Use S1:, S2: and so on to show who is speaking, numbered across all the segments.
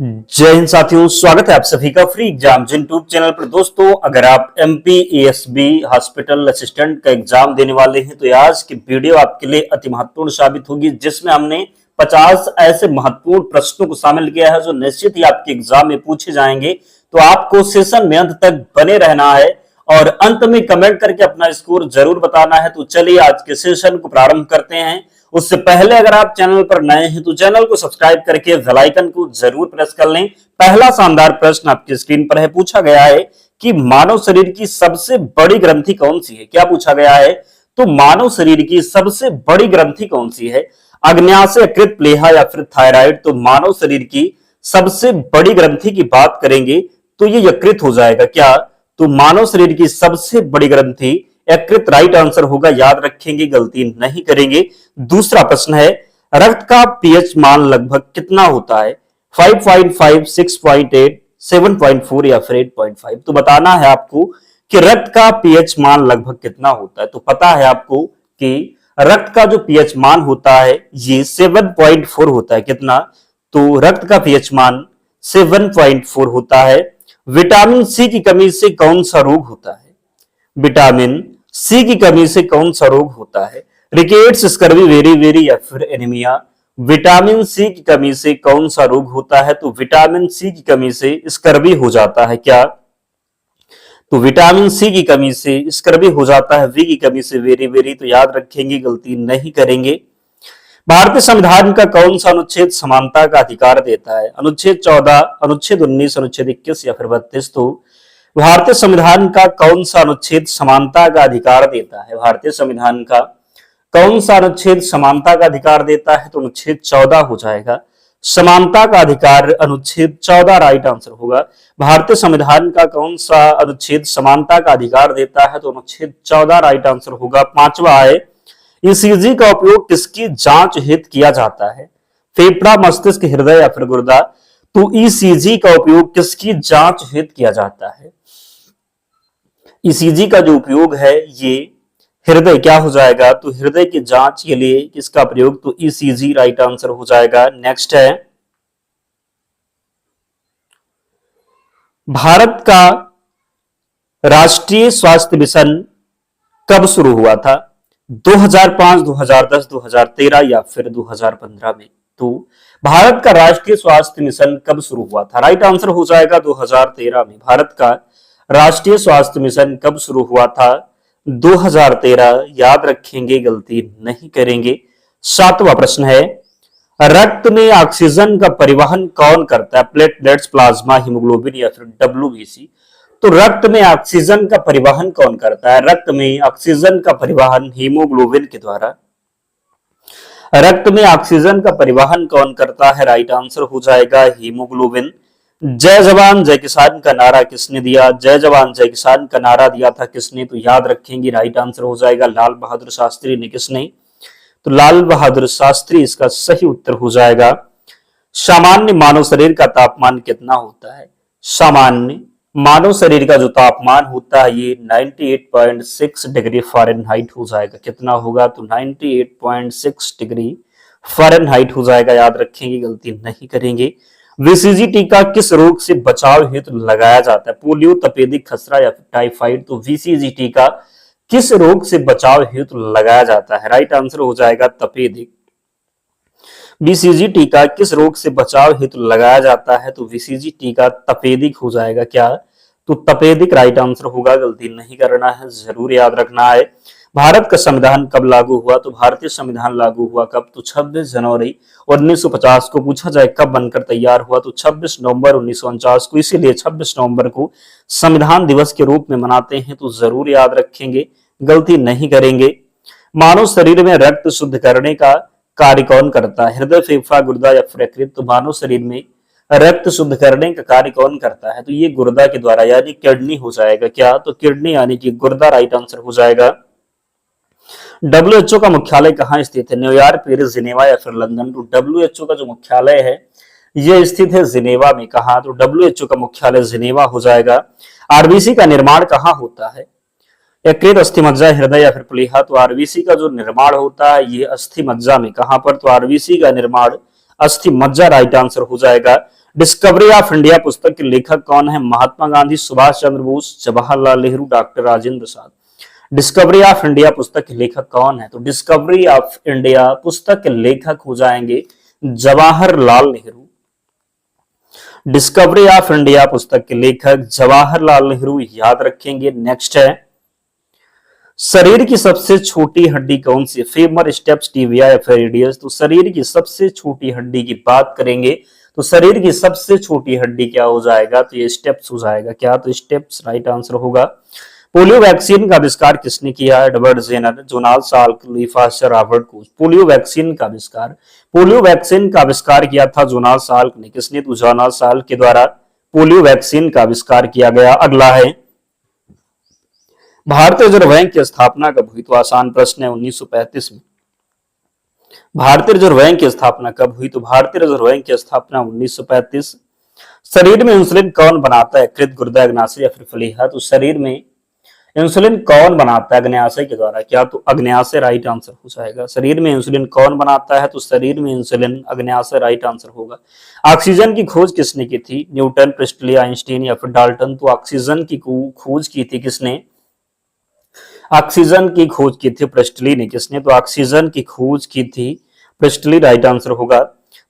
S1: जय हिंद साथियों, स्वागत है आप सभी का फ्री एग्जाम यूट्यूब चैनल पर। दोस्तों, अगर आप एमपी एएसबी हॉस्पिटल असिस्टेंट का एग्जाम देने वाले हैं तो आज की वीडियो आपके लिए अति महत्वपूर्ण साबित होगी, जिसमें हमने 50 ऐसे महत्वपूर्ण प्रश्नों को शामिल किया है जो निश्चित ही आपके एग्जाम में पूछे जाएंगे। तो आपको सेशन में अंत तक बने रहना है और अंत में कमेंट करके अपना स्कोर जरूर बताना है। तो चलिए आज के सेशन को प्रारंभ करते हैं। उससे पहले अगर आप चैनल पर नए हैं तो चैनल को सब्सक्राइब करके बेल आइकन को जरूर प्रेस कर लें। पहला शानदार प्रश्न आपकी स्क्रीन पर है। पूछा गया है कि मानव शरीर की सबसे बड़ी ग्रंथि कौन सी है। क्या पूछा गया है? तो मानव शरीर की सबसे बड़ी ग्रंथि कौन सी है? अग्न्याशय, यकृत, प्लीहा या फिर थायराइड? तो मानव शरीर की सबसे बड़ी ग्रंथि की बात करेंगे तो ये यकृत हो जाएगा। क्या? तो मानव शरीर की सबसे बड़ी ग्रंथि यकृत राइट आंसर होगा। याद रखेंगे, गलती नहीं करेंगे। दूसरा प्रश्न है, रक्त का पीएच मान लगभग कितना होता है? 5.5, 6.8, 7.4 या फिर 8.5? तो बताना है आपको कि रक्त का पीएच मान लगभग कितना होता है। तो पता है आपको कि रक्त का जो पीएच मान होता है ये 7.4 होता है। कितना? तो रक्त का पीएच मान 7.4 होता है। विटामिन सी की कमी से कौन सा रोग होता है? विटामिन सी की कमी से कौन सा रोग होता है? रिकेट्स, स्कर्वी, वेरी या फिर एनीमिया? विटामिन सी की कमी से कौन सा रोग होता है? तो विटामिन सी की कमी से स्कर्वी हो जाता है। क्या? तो विटामिन सी की कमी से स्कर्वी हो जाता है। वी की कमी से वेरी। तो याद रखेंगे, गलती नहीं करेंगे। भारतीय संविधान का कौन सा अनुच्छेद समानता का अधिकार देता है? अनुच्छेद 14, अनुच्छेद 19, अनुच्छेद 21 या फिर 32? तो भारतीय संविधान का कौन सा अनुच्छेद समानता का अधिकार देता है? भारतीय संविधान का कौन सा अनुच्छेद समानता का अधिकार देता है? तो अनुच्छेद 14 हो जाएगा। समानता का अधिकार अनुच्छेद 14 राइट आंसर होगा। भारतीय संविधान का कौन सा अनुच्छेद समानता का अधिकार देता है? तो अनुच्छेद 14 राइट आंसर होगा। पांचवा है, ईसीजी का उपयोग किसकी जांच हेतु किया जाता है? फेफड़ा, मस्तिष्क, हृदय या फिर गुर्दा? तो ईसीजी का उपयोग किसकी जांच हेतु किया जाता है? ईसीजी का जो उपयोग है ये हृदय क्या हो जाएगा? तो हृदय की जांच के लिए किसका प्रयोग? तो ईसीजी राइट आंसर हो जाएगा। नेक्स्ट है, भारत का राष्ट्रीय स्वास्थ्य मिशन कब शुरू हुआ था? 2005, 2010, 2013 या फिर 2015 में? तो भारत का राष्ट्रीय स्वास्थ्य मिशन कब शुरू हुआ था? राइट आंसर हो जाएगा 2013 में। भारत का राष्ट्रीय स्वास्थ्य मिशन कब शुरू हुआ था? 2013। याद रखेंगे, गलती नहीं करेंगे। सातवां प्रश्न है, रक्त में ऑक्सीजन का परिवहन कौन करता है? प्लेटलेट्स, प्लाज्मा, हीमोग्लोबिन या फिर डब्ल्यूबीसी? तो रक्त में ऑक्सीजन का परिवहन कौन करता है? रक्त में ऑक्सीजन का परिवहन हीमोग्लोबिन के द्वारा। रक्त में ऑक्सीजन का परिवहन कौन करता है? राइट आंसर हो जाएगा हीमोग्लोबिन। जय जवान जय किसान का नारा किसने दिया? जय जवान जय किसान का नारा दिया था किसने? तो याद रखेंगे, राइट आंसर हो जाएगा लाल बहादुर शास्त्री ने। किसने? तो लाल बहादुर शास्त्री इसका सही उत्तर हो जाएगा। सामान्य मानव शरीर का तापमान कितना होता है? सामान्य मानव शरीर का जो तापमान होता है ये 98.6 डिग्री फ़ारेनहाइट हो जाएगा। कितना होगा? तो 98.6 डिग्री फ़ारेनहाइट हो जाएगा। याद रखेंगे, गलती नहीं करेंगे। बीसीजी टीका किस रोग से बचाव हेतु लगाया जाता है? पोलियो, तपेदिक, खसरा या फिर टाइफाइड? तो बीसीजी टीका किस रोग से बचाव हेतु लगाया जाता है? राइट आंसर हो जाएगा तपेदिक। बीसीजी टीका किस रोग से बचाव हेतु लगाया जाता है? तो बीसीजी टीका तपेदिक हो जाएगा। क्या? तो तपेदिक राइट आंसर होगा। गलती नहीं करना है, जरूर याद रखना है। भारत का संविधान कब लागू हुआ? तो भारतीय संविधान लागू हुआ कब? तो 26 जनवरी 1950 को। पूछा जाए कब बनकर तैयार हुआ? तो 26 नवंबर 1949 को। इसीलिए 26 नवंबर को संविधान दिवस के रूप में मनाते हैं। तो जरूर याद रखेंगे, गलती नहीं करेंगे। मानव शरीर में रक्त शुद्ध करने का कार्य कौन करता है? हृदय, फेफड़ा, गुर्दा या फिर यकृत? तो मानव शरीर में रक्त शुद्ध करने का कार्य कौन करता है? तो ये गुर्दा के द्वारा यानी किडनी हो जाएगा। क्या? तो किडनी यानी कि गुर्दा राइट आंसर हो जाएगा। डब्ल्यूएचओ का मुख्यालय कहाँ स्थित है? न्यूयॉर्क, पेरिस, जिनेवा या फिर लंदन? तो डब्ल्यूएचओ का जो मुख्यालय है यह स्थित है जिनेवा में। कहा? तो डब्ल्यूएचओ का मुख्यालय जिनेवा हो जाएगा। आरबीसी का निर्माण कहाँ होता है? यकृत, अस्थि मज्जा, हृदय या फिर प्लीहा? तो आरबीसी का जो निर्माण होता है ये अस्थि मज्जा में। कहां पर? तो आरबीसी का निर्माण अस्थि मज्जा राइट आंसर हो जाएगा। डिस्कवरी ऑफ इंडिया पुस्तक के लेखक कौन है? Mahatma Gandhi, Subhash Chandra Bose, Jawaharlal Nehru, doctor Rajendra Prasad. Discovery of India पुस्तक के लेखक कौन है? तो डिस्कवरी ऑफ इंडिया पुस्तक के लेखक हो जाएंगे Jawaharlal Nehru. Discovery of India पुस्तक के लेखक जवाहरलाल नेहरू, याद रखेंगे। नेक्स्ट है, शरीर की सबसे छोटी हड्डी कौन सी? फीमर, स्टेप्स, टिबिया या फिर रेडियस। तो शरीर की सबसे छोटी हड्डी की बात करेंगे तो शरीर की सबसे छोटी हड्डी क्या हो जाएगा? तो ये स्टेप्स हो जाएगा। क्या? तो स्टेप्स राइट आंसर होगा। पोलियो वैक्सीन का आविष्कार किसने किया? Edward Jenner, Jonas Salk, Louis Pasteur, Robert Koch. Polio vaccine का आविष्कार किया था जोनास साल्क ने। किसने? तो जोनास साल्क के द्वारा पोलियो वैक्सीन का आविष्कार किया गया। अगला है, भारतीय रिजर्व बैंक की स्थापना कब हुई? तो आसान प्रश्न है, 1935 में। भारतीय रिजर्व बैंक की स्थापना कब हुई? तो भारतीय रिजर्व बैंक की स्थापना 1935। शरीर में इंसुलिन कौन बनाता है? कृत, गुर्दा, अग्न्याशय या फिर फलीहा। तो शरीर में इंसुलिन कौन बनाता है? अग्न्याशय के द्वारा। क्या? तो अग्न्याशय राइट आंसर हो जाएगा। शरीर में इंसुलिन कौन बनाता है? तो शरीर में इंसुलिन अग्न्याशय राइट आंसर होगा। ऑक्सीजन की खोज किसने की थी? न्यूटन, प्रिस्टली, आइंस्टीन या फिर डाल्टन। तो ऑक्सीजन की खोज की थी किसने? ऑक्सीजन की खोज की थी प्रिस्टली ने। किसने? तो ऑक्सीजन की खोज की थी प्रिस्टली, राइट आंसर होगा।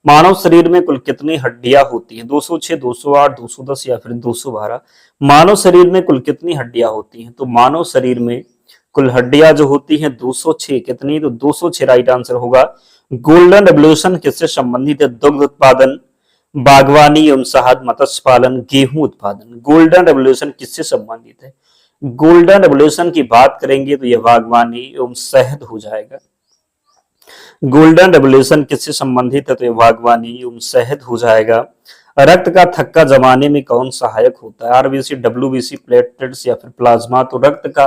S1: मानव शरीर में कुल कितनी हड्डियां होती हैं? 206, 208, 210 या फिर 212। मानव शरीर में कुल कितनी हड्डियां होती हैं? तो मानव शरीर में कुल हड्डियां जो होती हैं 206। कितनी? तो 206 राइट आंसर होगा। गोल्डन रेवोल्यूशन किससे संबंधित है? दुग्ध उत्पादन, बागवानी एवं शहद, मत्स्य पालन, गेहूं उत्पादन। गोल्डन रेवोल्यूशन किससे संबंधित है? गोल्डन रेवोल्यूशन की बात करेंगे तो यह बागवानी एवं शहद हो जाएगा। गोल्डन रेवोल्यूशन किससे संबंधित है? तो यह बागवानी एवं शहद हो जाएगा। रक्त का थक्का जमाने में कौन सहायक होता है? आरबीसी, डब्ल्यूबीसी, प्लेटलेट्स या फिर प्लाज्मा। तो रक्त का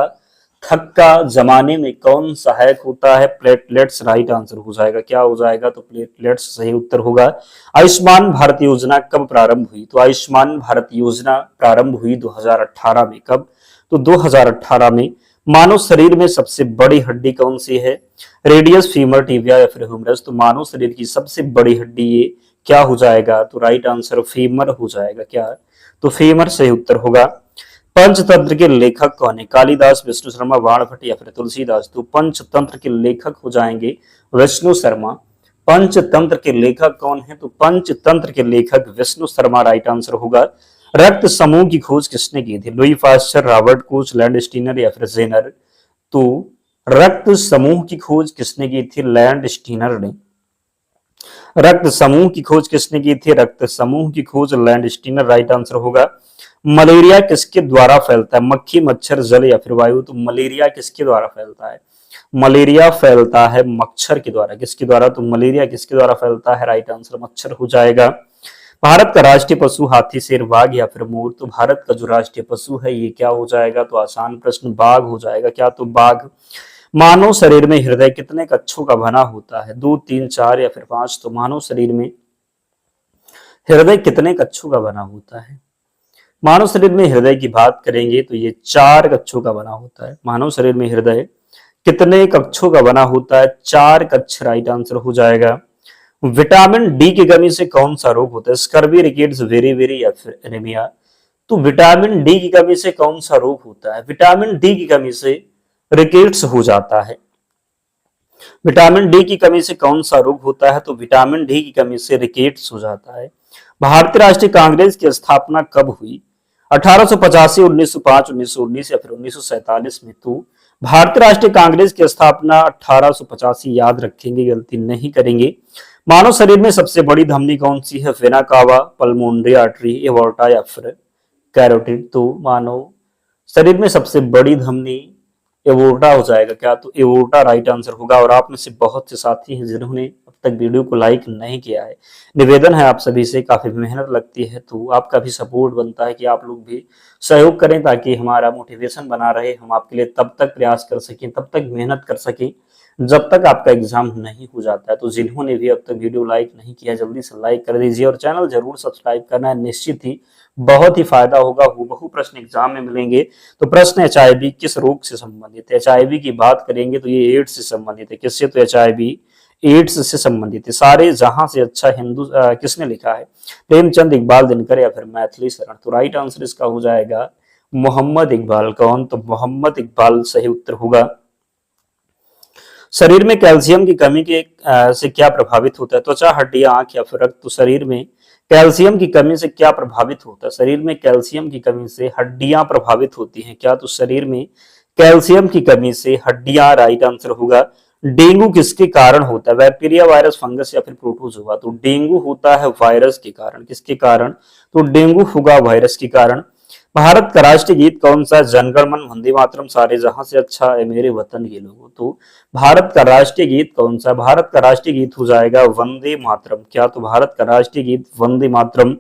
S1: थक्का जमाने में कौन सहायक होता है? प्लेटलेट्स राइट आंसर हो जाएगा। क्या हो जाएगा? तो प्लेटलेट्स सही उत्तर होगा। आयुष्मान भारत योजना कब प्रारंभ हुई? तो आयुष्मान भारत योजना प्रारंभ हुई 2018 में। कब? तो 2018 में। मानव शरीर में सबसे बड़ी हड्डी कौन सी है? रेडियस, फीमर, टिबिया या फिर ह्यूमरस। तो मानव शरीर की सबसे बड़ी हड्डी ये क्या हो जाएगा? तो राइट आंसर फीमर हो जाएगा। क्या? तो फीमर सही उत्तर होगा। पंचतंत्र के लेखक कौन है? कालिदास, विष्णु शर्मा, बाणभट्ट या फिर तुलसीदास। तो पंचतंत्र के लेखक हो जाएंगे विष्णु शर्मा। पंचतंत्र के लेखक कौन है? तो पंचतंत्र के लेखक विष्णु शर्मा राइट आंसर होगा। रक्त समूह की खोज किसने की थी? Louis Pasteur, Robert coach, land Steiner या फिर जेनर। तो रक्त समूह की खोज किसने की थी? लैंड स्टीनर ने। रक्त समूह की खोज किसने की थी? रक्त समूह की खोज लैंड स्टीनर राइट आंसर होगा। मलेरिया किसके द्वारा फैलता है? मक्खी, मच्छर, जल या फिर वायु। तो मलेरिया किसके द्वारा फैलता है? मलेरिया फैलता है मच्छर के द्वारा। किसके द्वारा? तो मलेरिया किसके द्वारा फैलता है? राइट आंसर मच्छर हो जाएगा। भारत का राष्ट्रीय पशु हाथी, शेर, बाघ या फिर मोर। तो भारत का जो राष्ट्रीय पशु है ये क्या हो जाएगा? तो आसान प्रश्न, बाघ हो जाएगा। क्या? तो बाघ। मानव शरीर में हृदय कितने कक्षों का बना होता है? 2, 3, 4 या फिर 5। तो मानव शरीर में हृदय कितने कक्षों का बना होता है? मानव शरीर में हृदय की बात करेंगे तो ये 4 कक्षों का बना होता है। मानव शरीर में हृदय कितने कक्षों का बना होता है? 4 कक्ष राइट आंसर हो जाएगा। विटामिन डी की कमी से कौन सा रोग होता है? स्कर्वी, रिकेट्स, वेरी या फिर एनीमिया। तो विटामिन डी की कमी से कौन सा रोग होता है? विटामिन डी की कमी से रिकेट्स हो जाता है। विटामिन डी की कमी से कौन सा रोग होता है? तो विटामिन डी की कमी से रिकेट्स हो जाता है। भारतीय राष्ट्रीय कांग्रेस की स्थापना कब हुई? 1885, 1905, 1919 या फिर 1947 में। तो भारतीय राष्ट्रीय कांग्रेस की स्थापना 1885, याद रखेंगे, गलती नहीं करेंगे। मानव शरीर में सबसे बड़ी धमनी कौन सी है? Vena cava, pulmonary artery, aorta या फिर कैरोटिड। तो मानव शरीर में सबसे बड़ी धमनी एवोर्टा हो जाएगा। क्या? तो एवोर्टा राइट आंसर होगा। और आप में से बहुत से साथी हैं जिन्होंने अब तक वीडियो को लाइक नहीं किया है। निवेदन है आप सभी से, काफी मेहनत लगती है तो आपका भी सपोर्ट बनता है कि आप लोग भी सहयोग करें ताकि हमारा मोटिवेशन बना रहे, हम आपके लिए तब तक प्रयास कर सकें, तब तक मेहनत कर सकें जब तक आपका एग्जाम नहीं हो जाता है। तो जिन्होंने भी अब तक वीडियो लाइक नहीं किया जल्दी से लाइक कर दीजिए और चैनल जरूर सब्सक्राइब करना है। निश्चित ही बहुत ही फायदा होगा। बहु प्रश्न एग्जाम में मिलेंगे। तो प्रश्न एचआईवी किस रोग से संबंधित है? एचआईवी की बात करेंगे तो ये एड्स से संबंधित है। किससे? तो एचआईवी एड्स से संबंधित है। सारे जहां से अच्छा हिंदू किसने लिखा है? प्रेमचंद, इकबाल, दिनकर या फिर मैथिली शरण। तो राइट आंसर इसका हो जाएगा मोहम्मद इकबाल। कौन? तो मोहम्मद इकबाल सही उत्तर होगा। शरीर में कैल्शियम की कमी से क्या प्रभावित होता है? त्वचा, हड्डियां, आंख या फिर रक्त। तो शरीर में कैल्शियम की कमी से क्या प्रभावित होता है? शरीर में कैल्शियम की कमी से हड्डियां प्रभावित होती हैं। क्या? तो शरीर में कैल्शियम की कमी से हड्डियां राइट आंसर होगा। डेंगू किसके कारण होता है? बैक्टीरिया, वायरस, फंगस या फिर प्रोटोजोआ। तो डेंगू होता है वायरस के कारण। किसके कारण? तो डेंगू होगा वायरस के कारण। भारत का राष्ट्रीय गीत कौन सा? जनगण मन, वंदे मातरम, सारे जहां से अच्छा है मेरे वतन के लोगों। तो भारत का राष्ट्रीय गीत कौन सा? भारत का राष्ट्रीय गीत हो जाएगा वंदे मातरम। क्या? तो भारत का राष्ट्रीय गीत वंदे मातरम।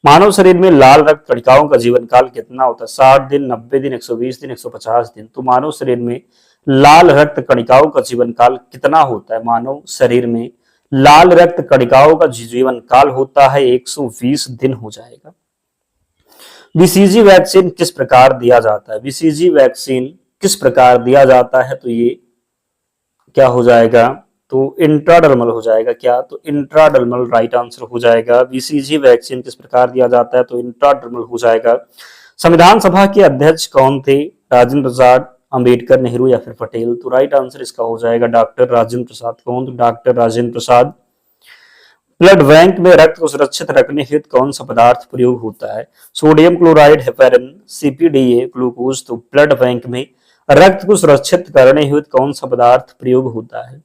S1: मानव शरीर में लाल रक्त कणिकाओं का जीवन काल कितना होता है? 60 दिन, 90 दिन, 120 दिन, 150 दिन। तो मानव शरीर में लाल रक्त कणिकाओं का जीवन काल कितना होता है? मानव शरीर में लाल रक्त कणिकाओं का जीवन काल होता है 120 दिन हो जाएगा। बीसीजी वैक्सीन किस प्रकार दिया जाता है? बीसीजी वैक्सीन किस प्रकार दिया जाता है? तो ये क्या हो जाएगा? तो इंट्राडर्मल हो जाएगा। क्या? तो इंट्राडर्मल राइट आंसर हो जाएगा। बीसीजी वैक्सीन किस प्रकार दिया जाता है? तो इंट्राडर्मल हो जाएगा। संविधान सभा के अध्यक्ष कौन थे? राजेंद्र प्रसाद, अंबेडकर, नेहरू या फिर पटेल। तो राइट आंसर इसका हो जाएगा डॉक्टर राजेंद्र प्रसाद। कौन? तो डॉक्टर राजेंद्र प्रसाद। ब्लड बैंक में रक्त को सुरक्षित रखने हेतु कौन सा पदार्थ प्रयोग होता है? Sodium chloride, heparin, CPDA, glucose. तो ब्लड बैंक में रक्त को सुरक्षित करने हेतु कौन सा पदार्थ प्रयोग होता है?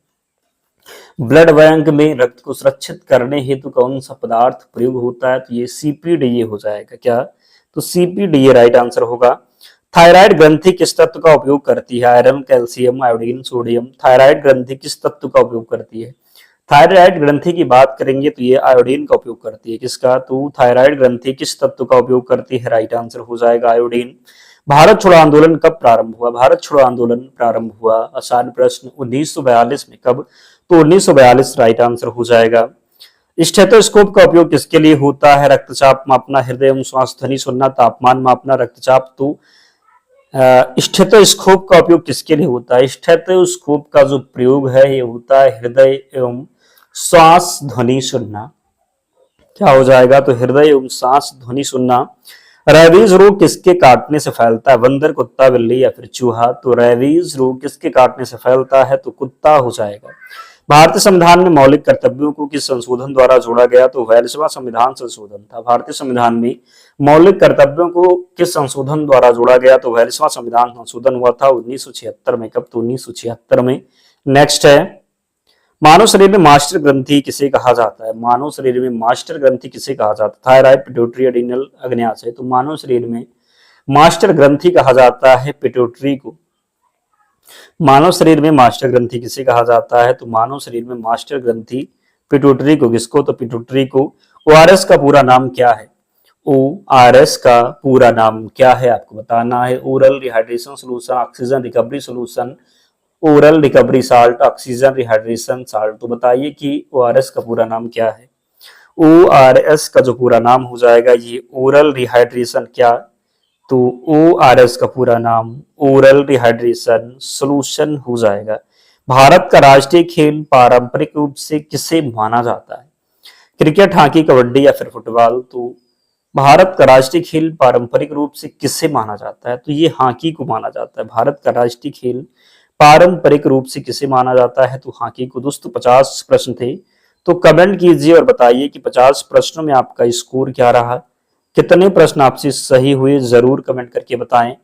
S1: ब्लड बैंक में रक्त को सुरक्षित करने हेतु कौन सा पदार्थ प्रयोग होता है? तो ये सीपीडीए हो जाएगा। क्या? तो सीपीडीए राइट आंसर होगा। थायराइड ग्रंथि किस तत्व का उपयोग करती है? Iron, calcium, iodine, sodium. Thyroid ग्रंथि किस तत्व का उपयोग करती है? थायराइड ग्रंथि की बात करेंगे तो ये आयोडीन का उपयोग करती है। किसका? तो थायराइड ग्रंथि किस तत्व का उपयोग करती है? राइट आंसर हो जाएगा आयोडीन। भारत छोड़ो आंदोलन कब प्रारंभ हुआ? भारत छोड़ो आंदोलन प्रारंभ हुआ, आसान प्रश्न, 1942 में। कब? तो 1942 राइट आंसर हो जाएगा। स्टेथोस्कोप का उपयोग किसके लिए होता है? रक्तचाप मापना, हृदय एवं श्वास, ध्वनि सुनना, तापमान मापना, रक्तचाप। तो स्टेथोस्कोप का उपयोग किसके लिए होता है? स्टेथोस्कोप का जो प्रयोग है ये होता है हृदय एवं श्वास ध्वनि सुनना। क्या हो जाएगा? तो हृदय एवं सांस ध्वनि सुनना। रेबीज रोग किसके काटने से फैलता है? बंदर, कुत्ता, बिल्ली या फिर चूहा। तो रेबीज रोग किसके काटने से फैलता है? तो कुत्ता हो जाएगा। भारतीय संविधान में मौलिक कर्तव्यों को किस संशोधन द्वारा जोड़ा गया? तो 42वां संविधान संशोधन था। भारतीय संविधान में मौलिक कर्तव्यों को किस संशोधन द्वारा जोड़ा गया? तो 42वां संविधान संशोधन हुआ था 1976 में। कब? तो 1976 में। नेक्स्ट है, मानव शरीर में मास्टर ग्रंथि किसे कहा जाता है? मानव शरीर में मास्टर ग्रंथि किसे कहा जाता है? थायराइड, पिट्यूटरी, एड्रिनल, अग्न्याशय। तो मानव शरीर में मास्टर ग्रंथि कहा जाता है पिट्यूटरी को। मानव शरीर में मास्टर ग्रंथि किसे कहा जाता है? तो मानव शरीर में मास्टर ग्रंथि पिट्यूटरी को। किसको? तो पिट्यूटरी को। ओआरएस का पूरा नाम क्या है? ओआरएस का पूरा नाम क्या है आपको बताना है। Oral rehydration solution, oxygen recovery solution, oral recovery salt, oxygen rehydration salt. तो बताइए कि ओआरएस का पूरा नाम क्या है? ओआरएस का जो पूरा नाम हो जाएगा ये ओरल रिहाइड्रेशन। क्या? तो ओआरएस का पूरा नाम ओरल रिहाइड्रेशन सोल्यूशन हो जाएगा। भारत का राष्ट्रीय खेल पारंपरिक रूप से किसे माना जाता है? क्रिकेट, हॉकी, कबड्डी या फिर फुटबॉल। तो भारत का राष्ट्रीय खेल पारंपरिक रूप से किसे माना जाता है? तो ये हॉकी को माना जाता है। भारत का राष्ट्रीय खेल पारंपरिक रूप से किसे माना जाता है? तो हॉकी को। दोस्तों 50 प्रश्न थे, तो कमेंट कीजिए और बताइए कि 50 प्रश्नों में आपका स्कोर क्या रहा, कितने प्रश्न आपसे सही हुए, जरूर कमेंट करके बताएं।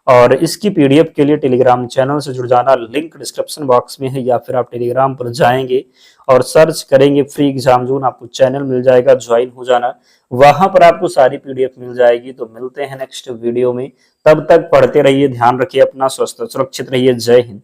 S1: और इसकी पीडीएफ के लिए टेलीग्राम चैनल से जुड़ जाना, लिंक डिस्क्रिप्शन बॉक्स में है, या फिर आप टेलीग्राम पर जाएंगे और सर्च करेंगे फ्री एग्जाम जोन, आपको चैनल मिल जाएगा, ज्वाइन हो जाना, वहां पर आपको सारी पीडीएफ मिल जाएगी। तो मिलते हैं नेक्स्ट वीडियो में, तब तक पढ़ते रहिए, ध्यान रखिए अपना, स्वस्थ सुरक्षित रहिए। जय हिंद।